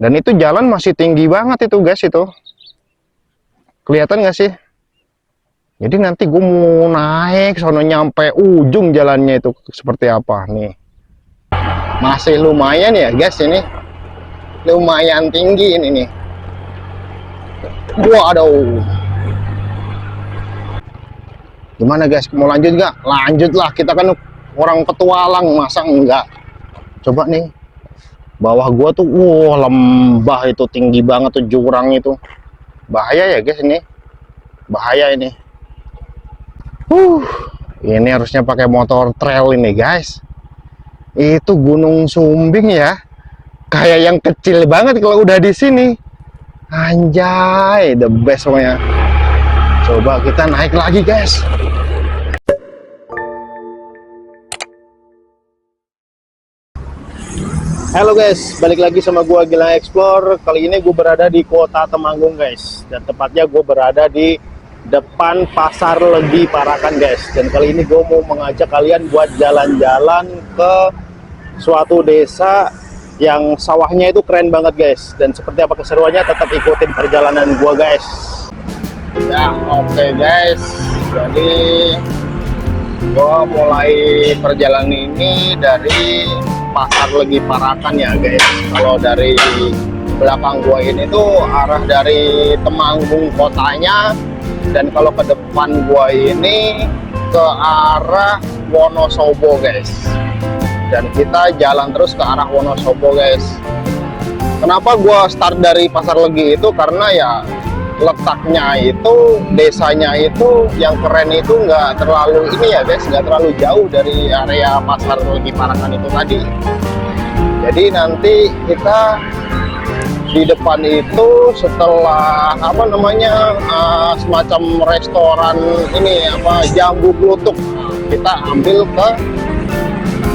Dan itu jalan masih tinggi banget itu guys, itu kelihatan nggak sih? Jadi nanti gue mau naik sono nyampe ujung jalannya itu seperti apa nih. Masih lumayan ya guys, ini lumayan tinggi ini nih. Waduh, gimana guys, mau lanjut nggak? Lanjut lah, kita kan orang petualang, masa enggak. Coba nih, bawah gua tuh lembah, itu tinggi banget tuh, jurang itu bahaya ya guys, ini bahaya ini. Ini harusnya pakai motor trail ini guys. Itu Gunung Sumbing ya, kayak yang kecil banget kalau udah di sini. Anjay, the best pokoknya. Coba kita naik lagi guys. Halo guys, balik lagi sama gua Gilang Explore. Kali ini gue berada di Kota Temanggung guys, dan tepatnya gue berada di depan Pasar Legi Parakan guys. Dan kali ini gue mau mengajak kalian buat jalan-jalan ke suatu desa yang sawahnya itu keren banget guys. Dan seperti apa keseruannya, tetap ikutin perjalanan gua guys. Ya oke guys, jadi gua mulai perjalanan ini dari Pasar Legi Parakan ya guys. Kalau dari belakang gua ini tuh arah dari Temanggung kotanya, dan kalau ke depan gua ini ke arah Wonosobo guys. Dan kita jalan terus ke arah Wonosobo guys. Kenapa gua start dari Pasar Legi itu? Karena ya letaknya itu, desanya itu yang keren itu nggak terlalu ini ya guys, nggak terlalu jauh dari area Pasar Legi Parakan itu tadi. Jadi nanti kita di depan itu setelah apa namanya semacam restoran ini apa Jambu Klutuk, kita ambil ke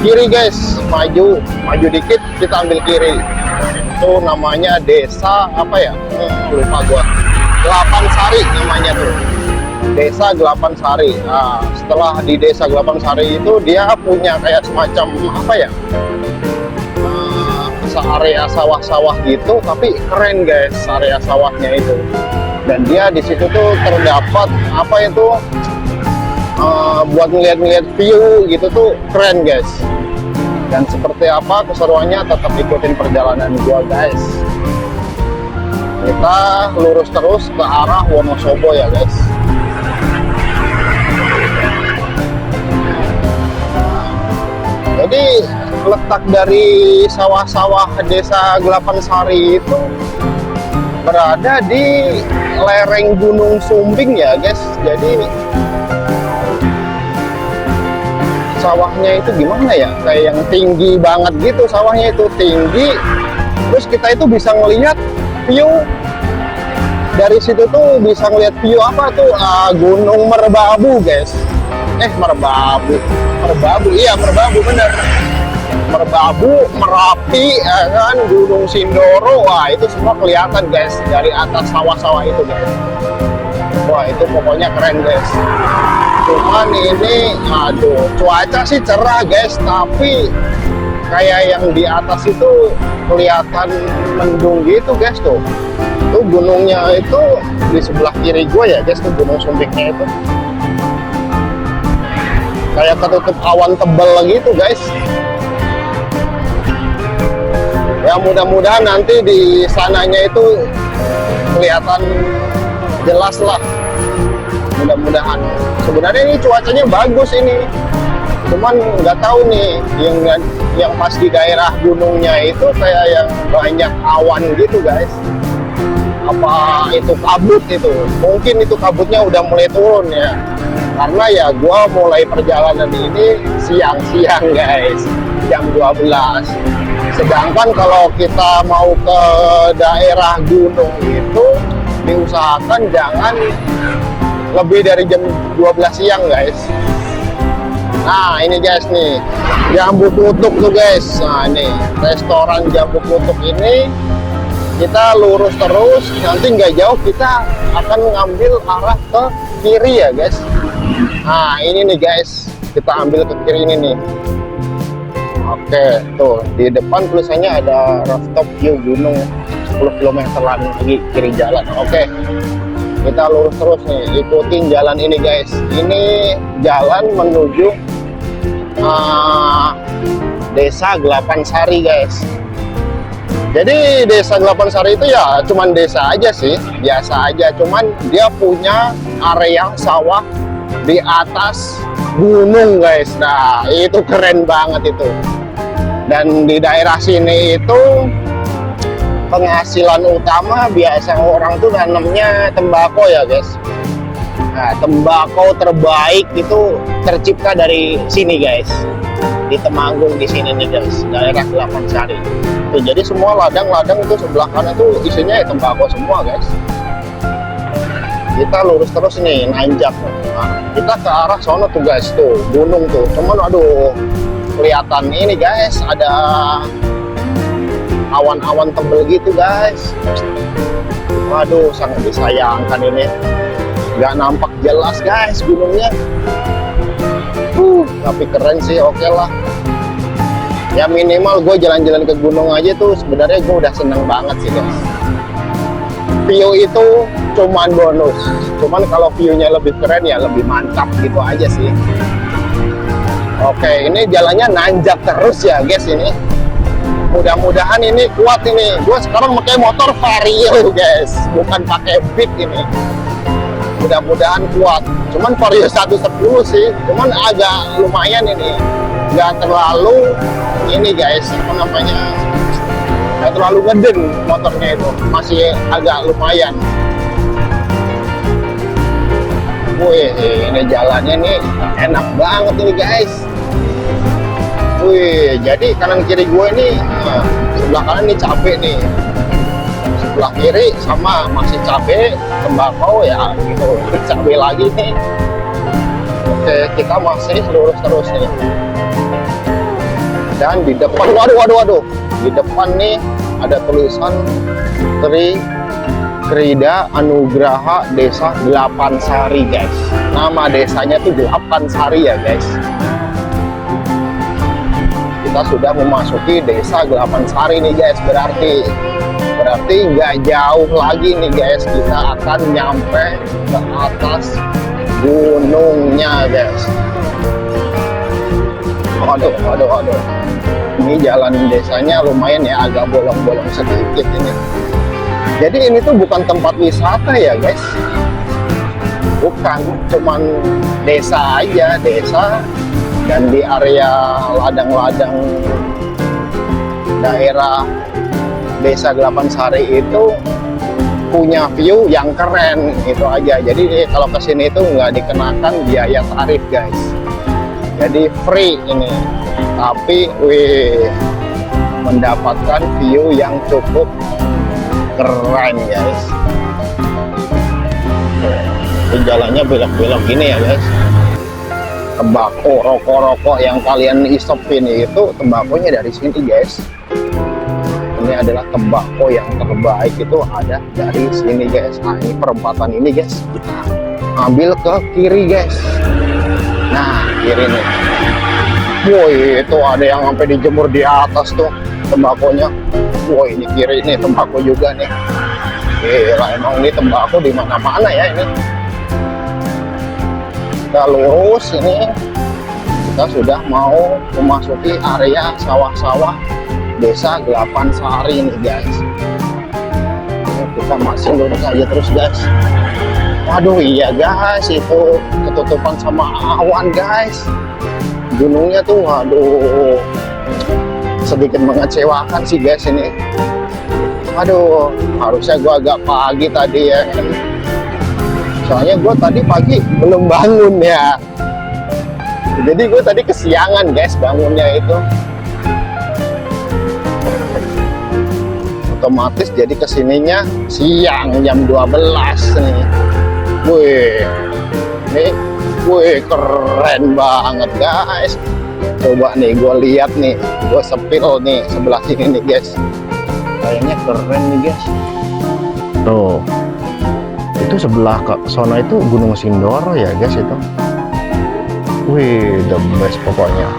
kiri guys, maju dikit kita ambil kiri. Itu namanya desa apa ya, lupa gua, Gelapan Sari namanya tuh, Desa Gelapan Sari. Nah, setelah di Desa Gelapan Sari itu dia punya kayak semacam apa ya, area sawah-sawah gitu, tapi keren guys area sawahnya itu. Dan dia di situ tuh terdapat apa itu, buat ngeliat-ngeliat view gitu tuh keren guys. Dan seperti apa keseruannya, tetap ikutin perjalanan gua guys. Kita lurus terus ke arah Wonosobo ya guys. Jadi letak dari sawah-sawah Desa Gelapan Sari itu berada di lereng Gunung Sumbing ya guys. Jadi sawahnya itu gimana ya, kayak yang tinggi banget gitu, sawahnya itu tinggi. Terus kita itu bisa ngelihat view dari situ tuh, bisa ngelihat view apa tuh, Gunung Merbabu guys. Merbabu, iya Merbabu bener. Merbabu, Merapi, ya kan, Gunung Sindoro, wah itu semua kelihatan guys dari atas sawah-sawah itu guys. Wah itu pokoknya keren guys. Cuman ini, aduh, cuaca sih cerah guys, tapi kayak yang di atas itu kelihatan mendung gitu guys tuh. Tuh gunungnya itu di sebelah kiri gue ya guys, tuh Gunung Sumbingnya itu. Kayak ketutup awan tebal gitu guys. Ya mudah-mudahan nanti di sananya itu kelihatan jelas lah. Mudah-mudahan. Sebenarnya ini cuacanya bagus ini, cuman nggak tahu nih yang pas di daerah gunungnya itu kayak yang banyak awan gitu guys. Apa itu kabut itu? Mungkin itu kabutnya udah mulai turun ya, karena ya gua mulai perjalanan ini siang-siang guys, jam 12. Sedangkan kalau kita mau ke daerah gunung itu diusahakan jangan lebih dari jam 12 siang guys. Nah ini guys nih, Jambu Klutuk tuh guys. Nah ini restoran Jambu Klutuk ini, kita lurus terus, nanti nggak jauh kita akan ngambil arah ke kiri ya guys. Nah ini nih guys, kita ambil ke kiri ini nih. Oke tuh di depan tulisannya ada rooftop view gunung 10 km lagi kiri jalan. Oke, kita lurus terus nih, ikutin jalan ini guys. Ini jalan menuju Desa Gelapan Sari guys. Jadi Desa Gelapan Sari itu ya cuman desa aja sih, biasa aja. Cuman dia punya area sawah di atas gunung guys. Nah itu keren banget itu. Dan di daerah sini itu penghasilan utama biasa orang tuh nanamnya tembakau ya guys. Nah tembakau terbaik itu tercipta dari sini guys, di Temanggung di sini nih guys, daerah Gelapan Sari. Tuh, jadi semua ladang-ladang itu sebelah kanan tuh isinya ya tembakau semua guys. Kita lurus terus nih, nanjak. Nah, kita ke arah sono tuh guys, tuh gunung tuh. Cuman aduh, kelihatan ini guys, ada awan-awan tebel gitu guys. Waduh, sangat disayangkan ini. Nggak nampak jelas guys gunungnya. Tapi keren sih, oke lah. Ya minimal gue jalan-jalan ke gunung aja tuh sebenarnya gue udah seneng banget sih guys. View itu cuman bonus, cuman kalau view-nya lebih keren ya lebih mantap gitu aja sih. Oke, ini jalannya nanjak terus ya guys ini. Mudah-mudahan ini kuat ini. Gue sekarang pakai motor Vario guys, bukan pakai Beat ini. Mudah-mudahan kuat. Cuman Vario 110 sih, cuman agak lumayan ini. Nggak terlalu ini guys, apa namanya, nggak terlalu ngeden motornya itu, masih agak lumayan. Wih, ini jalannya nih enak banget ini guys. Wih, jadi kanan kiri gue ini, sebelah kanan nih cabe nih, sebelah kiri sama masih cabe, tembakau ya gitu, cabe lagi nih. Oke, kita masih lurus terus nih. Dan di depan, waduh, di depan nih ada tulisan Tri Krida Anugraha Desa Gelapan Sari guys. Nama desanya tuh Gelapan Sari ya guys. Kita sudah memasuki Desa Gelapan Sari nih guys. Berarti nggak jauh lagi nih guys, kita akan nyampe ke atas gunungnya guys. Waduh. Ini jalan desanya lumayan ya, agak bolong-bolong sedikit ini. Jadi ini tuh bukan tempat wisata ya guys. Bukan, cuman desa aja, desa. Dan di area ladang-ladang daerah Desa Gelapan Sari itu punya view yang keren, itu aja. Jadi kalau kesini itu nggak dikenakan biaya tarif guys. Jadi free ini, tapi mendapatkan view yang cukup keren guys. Ini jalannya belok-belok gini ya guys. Tembakau, rokok-rokok yang kalian isopin itu tembakonya dari sini guys. Ini adalah tembakau yang terbaik, itu ada dari sini guys. Nah ini perempatan ini guys, kita ambil ke kiri guys. Nah kiri nih, woi itu ada yang sampai dijemur di atas tuh tembakonya. Woi ini kiri nih tembakau juga nih. Gila, emang ini tembakau di mana-mana ya ini. Kita lurus ini, kita sudah mau memasuki area sawah-sawah Desa Gelapan Sari nih guys. Kita masih lurus aja terus guys. Waduh iya guys, itu ketutupan sama awan guys. Gunungnya tuh waduh sedikit mengecewakan sih guys ini. Waduh, harusnya gua agak pagi tadi ya. Soalnya gua tadi pagi belum bangun ya. Jadi gua tadi kesiangan guys bangunnya itu. Otomatis jadi kesininya siang jam 12 nih. Wih, keren banget guys. Coba nih gue lihat nih, gue sepil nih sebelah sini nih guys. Kayaknya keren nih guys. Tuh, itu sebelah ke sono itu Gunung Sindoro ya guys itu. Wih, the best pokoknya.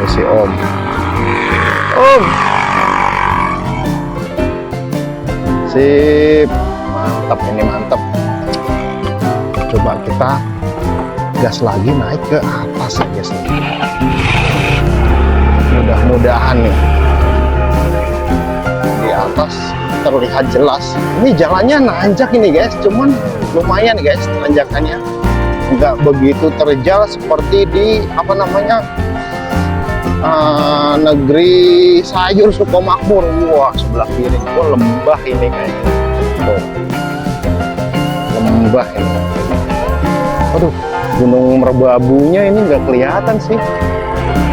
Ini si Om. Sip, mantap ini, mantap. Coba kita gas lagi, naik ke atas ya guys. Mudah-mudahan nih di atas terlihat jelas. Ini jalannya nanjak ini guys, cuman lumayan guys tanjakannya, nggak begitu terjal seperti di apa namanya negeri sayur Sukomakmur. Wah, sebelah kiri gua lembah ini kayaknya. Tuh, lembah ini. Aduh, Gunung Merbabunya ini nggak kelihatan sih.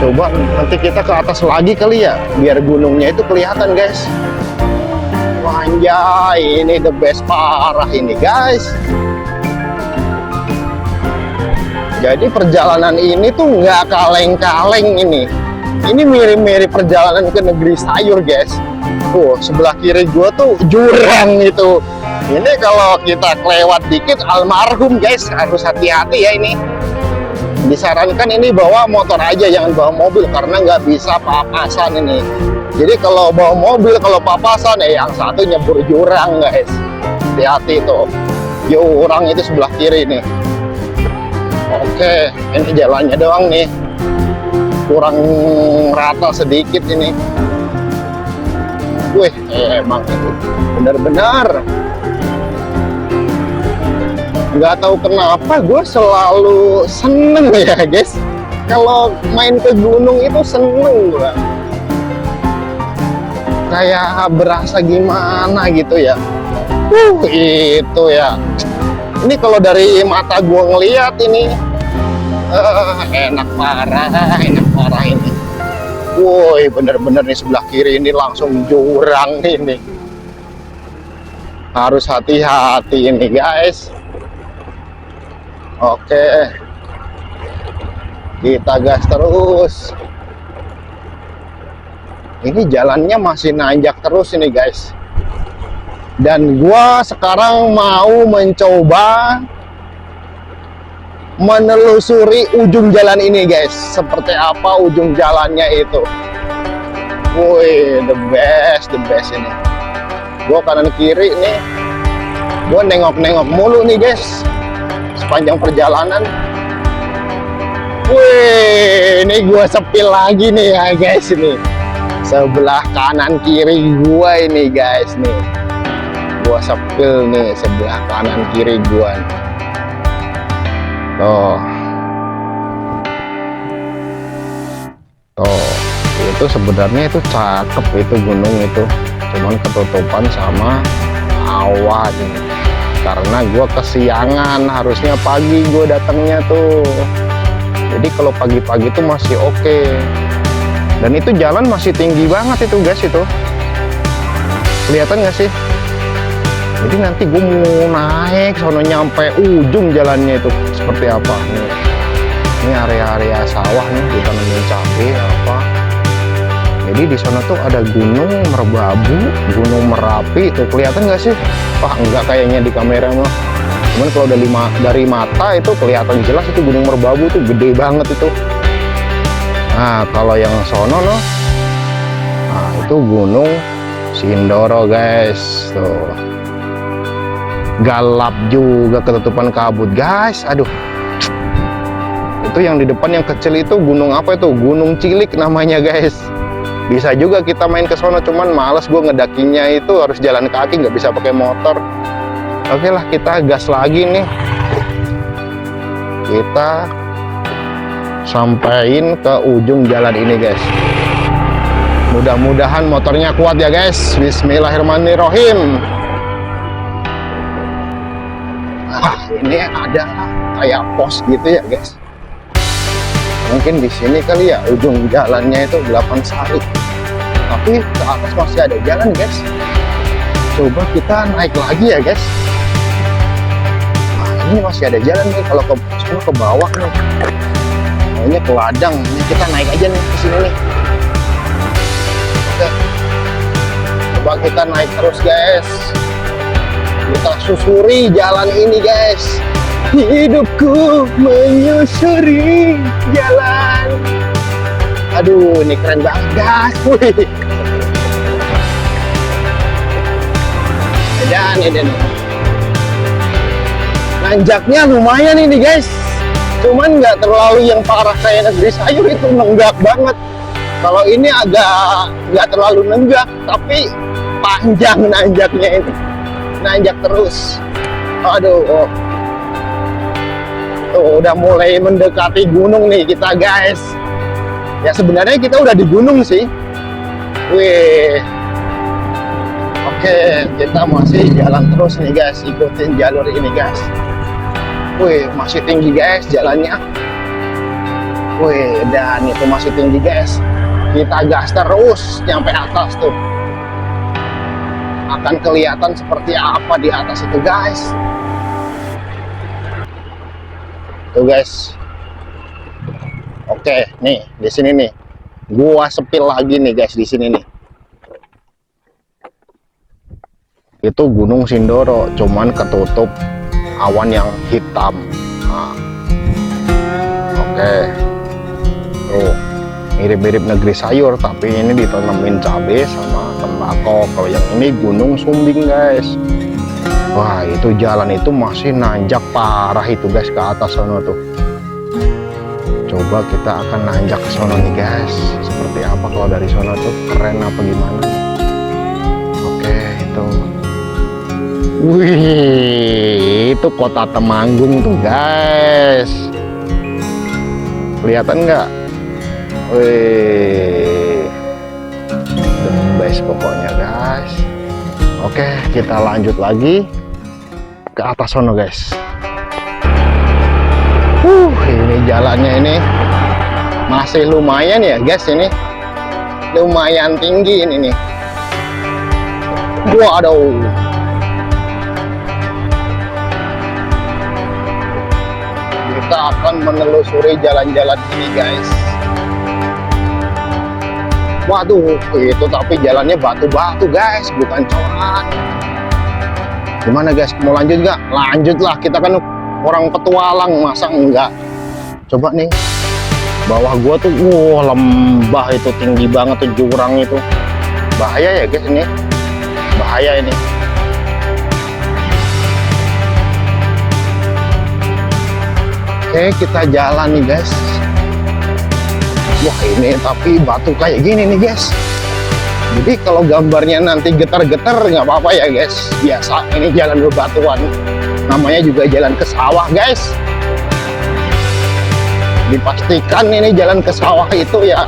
Coba nanti kita ke atas lagi kali ya, biar gunungnya itu kelihatan guys. Wah, anjay, ini the best parah ini guys. Jadi perjalanan ini tuh nggak kaleng-kaleng ini. Ini mirip-mirip perjalanan ke negeri sayur guys. Sebelah kiri gua tuh jurang itu. Ini kalau kita kelewat dikit almarhum guys, harus hati-hati ya ini. Disarankan ini bawa motor aja, jangan bawa mobil karena nggak bisa papasan ini. Jadi kalau bawa mobil, kalau papasan yang satu nyebur jurang guys. Hati-hati tuh. Jurang itu sebelah kiri nih. Oke, ini jalannya doang nih. Kurang rata sedikit ini. Wih, emang itu benar-benar nggak tahu kenapa gue selalu seneng ya guys. Kalau main ke gunung itu seneng gue. Kayak berasa gimana gitu ya. Itu ya. Ini kalau dari mata gue ngeliat ini enak parah ini. Woi, bener-bener nih sebelah kiri ini langsung jurang ini. Harus hati-hati ini guys. Oke, kita gas terus. Ini jalannya masih nanjak terus ini guys. Dan gua sekarang mau mencoba menelusuri ujung jalan ini guys. Seperti apa ujung jalannya itu. Woi, the best ini. Gua kanan kiri nih, gua nengok-nengok mulu nih guys sepanjang perjalanan. Wih, ini gua sepil lagi nih ya guys ini. Sebelah kanan kiri gua ini guys nih. Gua sepil nih sebelah kanan kiri gua. Tuh, itu sebenarnya itu cakep itu gunung itu. Cuman ketutupan sama awan. Karena gue kesiangan, harusnya pagi gue datangnya tuh. Jadi kalau pagi-pagi tuh masih oke. Dan itu jalan masih tinggi banget itu guys itu. Kelihatan nggak sih? Jadi nanti gue mau naik sono nyampe ujung jalannya itu seperti apa nih. Ini area-area sawah nih, ditanamin cabai apa. Jadi di sana tuh ada Gunung Merbabu, Gunung Merapi, tuh kelihatan nggak sih? Wah, enggak kayaknya di kamera mah. Cuman kalau dari mata itu kelihatan jelas itu Gunung Merbabu tuh gede banget itu. Nah, kalau yang sono noh, nah itu Gunung Sindoro guys, tuh. Galap juga, ketutupan kabut guys. Aduh. Itu yang di depan yang kecil itu gunung apa itu? Gunung Cilik namanya guys. Bisa juga kita main ke sono, cuman males gue ngedakinya itu harus jalan kaki, nggak bisa pakai motor. Oke lah, kita gas lagi nih. Kita sampein ke ujung jalan ini guys. Mudah-mudahan motornya kuat ya guys. Bismillahirrahmanirrahim. Ini ada kayak pos gitu ya guys. Mungkin di sini kali ya ujung jalannya itu 8 Sari. Tapi ke atas masih ada jalan guys. Coba kita naik lagi ya guys. Nah, ini masih ada jalan nih kalau ke bawah nih. Kayaknya ke ladang. Ini kita naik aja nih ke sini nih. Oke. Coba kita naik terus guys. Kita susuri jalan ini guys. Hidupku menyusuri jalan. Aduh, ini keren banget guys. Wih. ini. Nanjaknya lumayan ini guys. Cuman nggak terlalu yang parah kayak negeri sayur, itu nenggak banget. Kalau ini agak nggak terlalu nenggak, tapi panjang nanjaknya ini. Nanjak terus. Aduh. Oh. Tuh, udah mulai mendekati gunung nih kita guys. Ya sebenarnya kita udah di gunung sih. Wih. Oke, kita masih jalan terus nih guys, ikutin jalur ini guys. Wih, masih tinggi guys jalannya. Wih, dan itu masih tinggi guys. Kita gas terus nyampe atas tuh. Akan kelihatan seperti apa di atas itu guys. Tuh guys. Oke, nih di sini nih. Gua sepil lagi nih guys di sini nih. Itu Gunung Sindoro, cuman ketutup awan yang hitam. Nah. Oke. Tuh, mirip-mirip negeri sayur, tapi ini ditanemin cabai sama tembakau. Kalau yang ini Gunung Sumbing guys. Wah, itu jalan itu masih nanjak parah itu guys ke atas sana tuh. Coba kita akan nanjak ke sana nih guys. Seperti apa kalau dari sana tuh, keren apa gimana? Oke, itu. Wih, itu kota Temanggung tuh guys. Kelihatan nggak? Wih, the best pokoknya guys. Oke, kita lanjut lagi ke atas sono guys. Ini jalannya ini masih lumayan ya guys, ini lumayan tinggi ini nih. Waduh. Kita akan menelusuri jalan-jalan ini guys. Waduh, itu tapi jalannya batu-batu guys, bukan corak. Gimana guys, mau lanjut nggak? Lanjutlah, kita kan orang petualang, masa enggak? Coba nih, bawah gua tuh, wah lembah itu, tinggi banget tuh jurang itu. Bahaya ya guys ini, bahaya ini. Oke, kita jalan nih guys. Wah ini tapi batu kayak gini nih guys. Jadi kalau gambarnya nanti getar-getar nggak apa-apa ya guys. Biasa, ini jalan bebatuan. Namanya juga jalan ke sawah guys. Dipastikan ini jalan ke sawah itu ya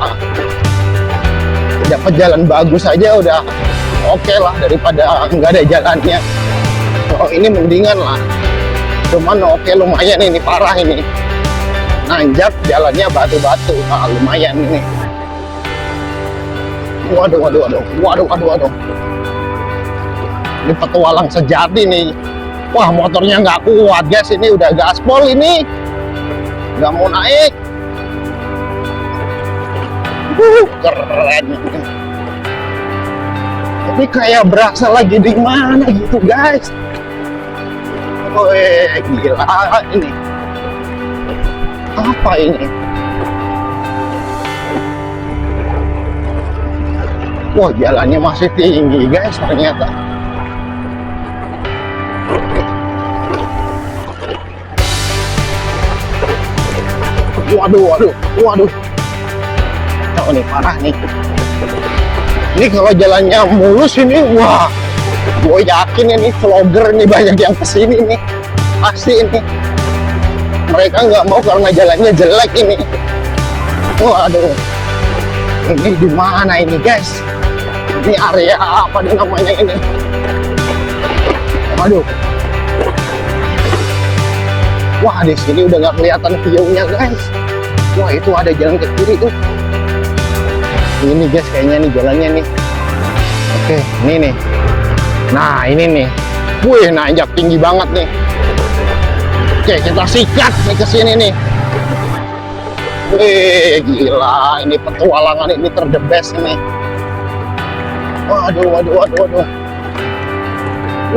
dapat jalan bagus aja udah oke lah, daripada nggak ada jalannya. Oh ini mendingan lah. Cuman oke, lumayan ini, parah ini. Nanjak jalannya batu-batu, nah, lumayan ini. Waduh. Ini petualang sejati nih. Wah, motornya nggak kuat guys, ini udah gaspol ini. Nggak mau naik. Keren. Ini kayak berasa lagi di mana gitu guys. Wih, gila ini. Apa ini? Wah, jalannya masih tinggi guys ternyata. Waduh. Oh, ini parah nih. Ini kalau jalannya mulus ini, wah, gue yakin ini vlogger nih banyak yang kesini nih. Pasti ini. Mereka nggak mau karena jalannya jelek ini. Waduh. Ini di mana ini guys? Ini area apa nih namanya ini? Waduh. Wah, di sini udah nggak kelihatan view-nya guys. Wah, itu ada jalan ke kiri tuh. Ini guys, kayaknya nih jalannya nih. Oke, ini nih. Nah, ini nih. Wih, nanjak tinggi banget nih. Oke, kita sikat nih ke sini nih. Wih, gila. Ini petualangan ini terdebes ini. Waduh.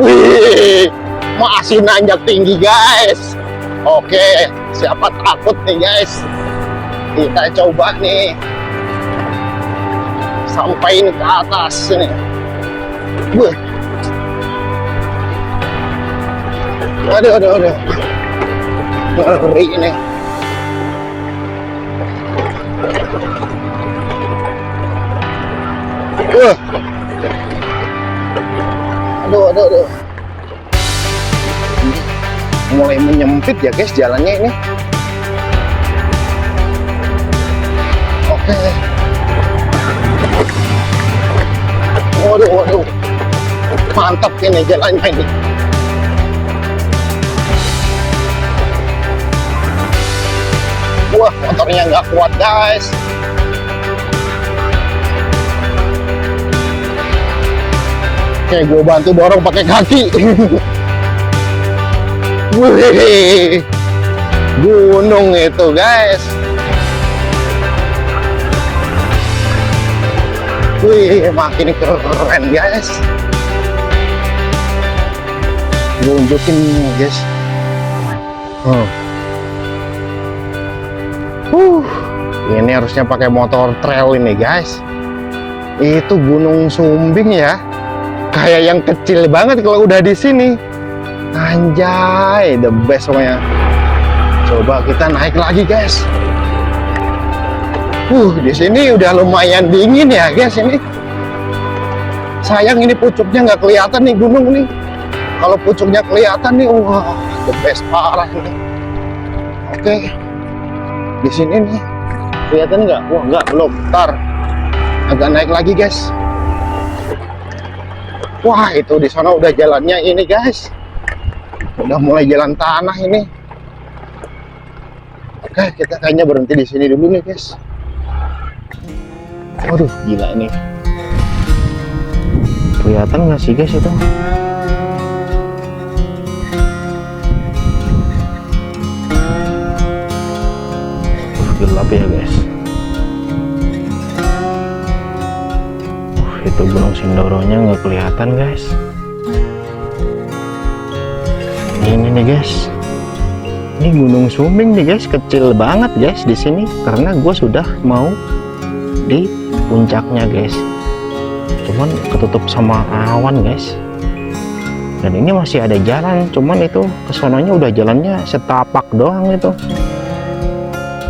Wih, masih nanjak tinggi guys. Oke, siapa takut nih guys. Kita coba nih. Sampaiin ke atas ini. Wih. Aduh. Ngeri ini. Aduh. Ini mulai menyempit ya guys jalannya ini. Oke. Waduh. Mantap ini jalannya ini. Wah, motornya nggak kuat guys. Oke, gue bantu dorong pakai kaki. Wih, gunung itu guys. Wih, makin keren guys. Gue unjukin guys. Ini harusnya pakai motor trail ini guys. Itu Gunung Sumbing ya. Kayak yang kecil banget kalau udah di sini. Anjay, the best pokoknya. Coba kita naik lagi guys. Di sini udah lumayan dingin ya guys ini. Sayang ini pucuknya nggak kelihatan nih gunung nih. Kalau pucuknya kelihatan nih, wah, the best parah ini. Oke, di sini nih kelihatan nggak? Wah, nggak, belum. Ntar agak naik lagi guys. Wah, itu di sana udah jalannya ini guys. Udah mulai jalan tanah ini. Oke, kita kayaknya berhenti di sini dulu nih guys. Waduh, gila ini. Kelihatan nggak sih guys itu? Gelap ya guys. Itu Gunung Sindoro-nya nggak kelihatan guys. Ini nih guys. Ini Gunung Sumbing nih guys, kecil banget guys di sini karena gue sudah mau di puncaknya guys. Cuman ketutup sama awan guys. Dan ini masih ada jalan, cuman itu kesononya udah jalannya setapak doang itu.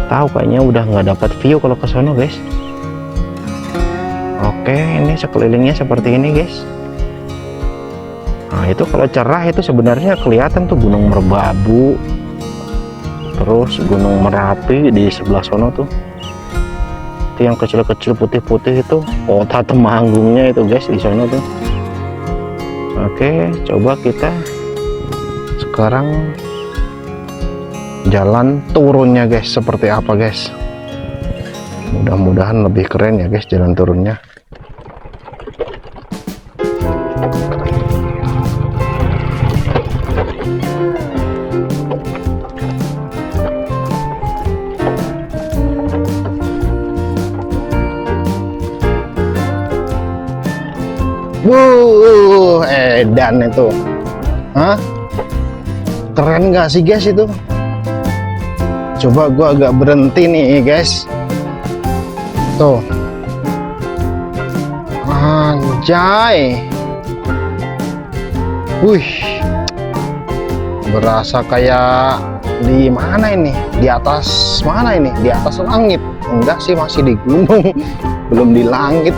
Tahu kayaknya udah nggak dapat view kalau ke sono guys. Oke, ini sekelilingnya seperti ini guys. Nah itu kalau cerah itu sebenarnya kelihatan tuh Gunung Merbabu, terus Gunung Merapi di sebelah sono tuh. Itu yang kecil-kecil putih-putih itu kota Temanggungnya itu guys di sono tuh. Oke, coba kita sekarang jalan turunnya guys seperti apa guys. Mudah-mudahan lebih keren ya guys jalan turunnya. Edan itu. Hah? Keren nggak sih guys itu? Coba gua agak berhenti nih guys. Tuh. Anjay. Wih. Berasa kayak di mana ini? Di atas mana ini? Di atas langit. Enggak sih, masih di gunung. Belum di langit.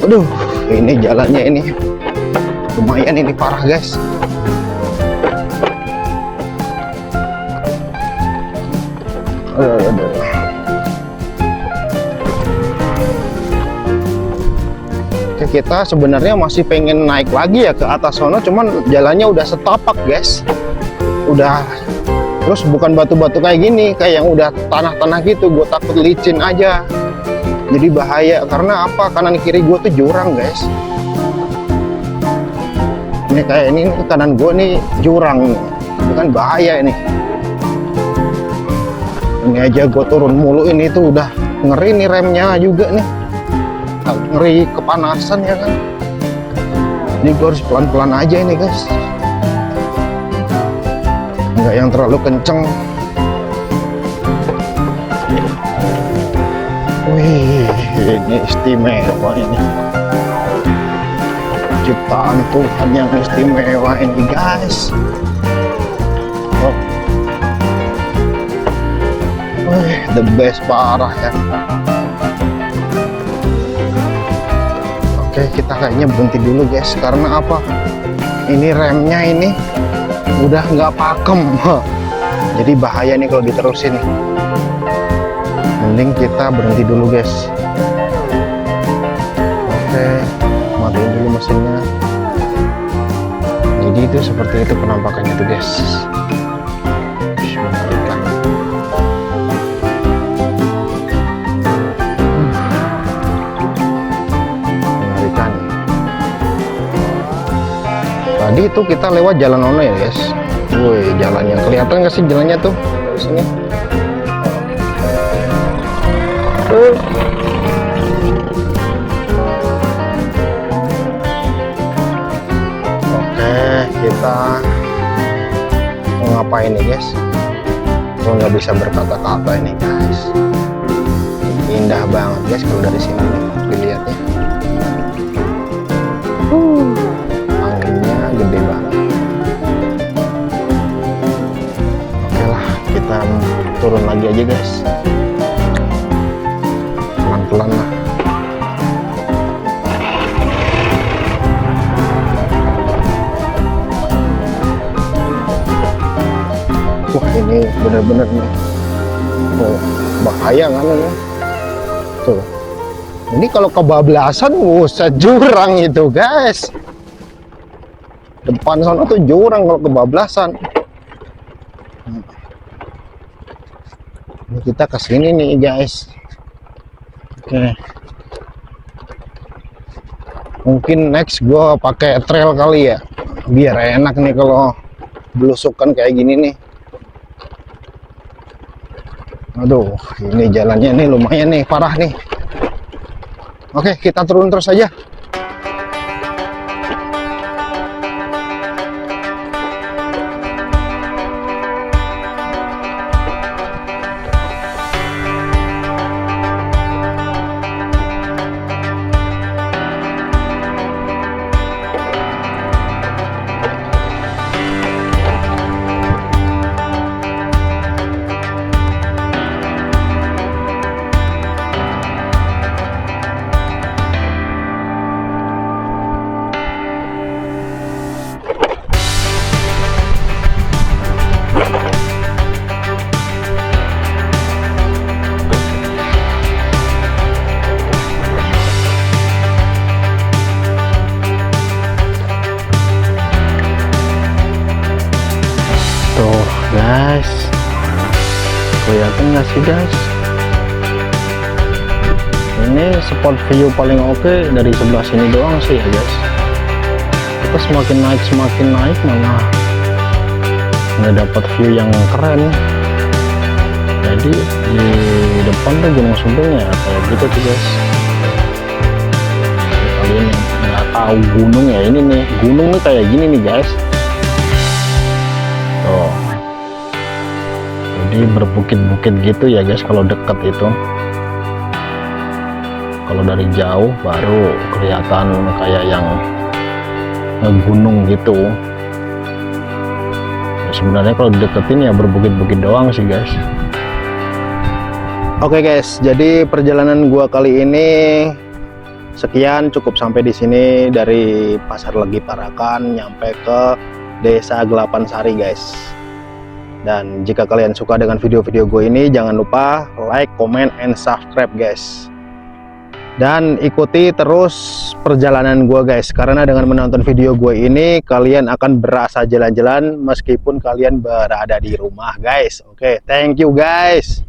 Aduh, ini jalannya ini lumayan ini parah guys. Oke, kita sebenarnya masih pengen naik lagi ya ke atas sono, cuman jalannya udah setapak guys. Udah, terus bukan batu-batu kayak gini, kayak yang udah tanah-tanah gitu. Gue takut licin aja, jadi bahaya. Karena apa? Kanan kiri gue tuh jurang guys. Ini kayak ini kanan gue nih jurang, itu kan bahaya ini. Ini aja gue turun mulu ini tuh udah ngeri nih, remnya juga nih ngeri kepanasan ya kan. Jadi gue harus pelan-pelan aja ini guys, nggak yang terlalu kenceng. Wih, ini istimewa ini. ciptaan Tuhan yang istimewa ini guys. Oh. The best parah ya. Oke, kita kayaknya berhenti dulu guys, karena apa? Ini remnya ini udah nggak pakem. Jadi bahaya nih kalau diterusin. Mending kita berhenti dulu guys. Oke, matiin dulu mesinnya. Jadi itu seperti itu penampakannya tuh guys. Mengerikan. Mengerikan. Tadi itu kita lewat jalan ono ya guys. Woi, jalannya kelihatan nggak sih jalannya tuh dari sini? Oke, kita mau ngapain nih guys? Gue nggak bisa berkata-kata ini guys. Indah banget guys kalau dari sini dilihatnya. Anginnya gede banget. Oke lah, kita turun lagi aja guys. Pelan-pelan lah. Wah, ini bener-bener nih. Oh, bahaya kan ini. Tuh. Ini kalau kebablasan buset jurang itu guys. Depan sana tuh jurang kalau kebablasan. Ini kita kesini nih guys. Oke. Mungkin next gua pakai trail kali ya, biar enak nih kalau belusukan kayak gini nih. Aduh, ini jalannya nih lumayan nih, parah nih. Oke, kita turun terus aja. Guys, kelihatan nggak sih guys? Ini spot view paling oke dari sebelah sini doang sih ya guys. Kita semakin naik malah nggak dapat view yang keren. Jadi di depan tuh Gunung Sumbing ya kayak gitu tuh guys. Kalian yang nggak tahu gunung ya, ini nih gunung nih kayak gini nih guys. Tuh. Jadi berbukit-bukit gitu ya guys kalau dekat itu. Kalau dari jauh baru kelihatan kayak yang gunung gitu. Sebenarnya kalau dideketin ya berbukit-bukit doang sih guys. Oke guys, jadi perjalanan gua kali ini sekian, cukup sampai di sini dari Pasar Legi Parakan nyampe ke Desa Gelapan Sari guys. Dan jika kalian suka dengan video-video gue ini, jangan lupa like, comment, and subscribe guys. Dan ikuti terus perjalanan gue guys, karena dengan menonton video gue ini kalian akan berasa jalan-jalan meskipun kalian berada di rumah guys. Oke, thank you guys.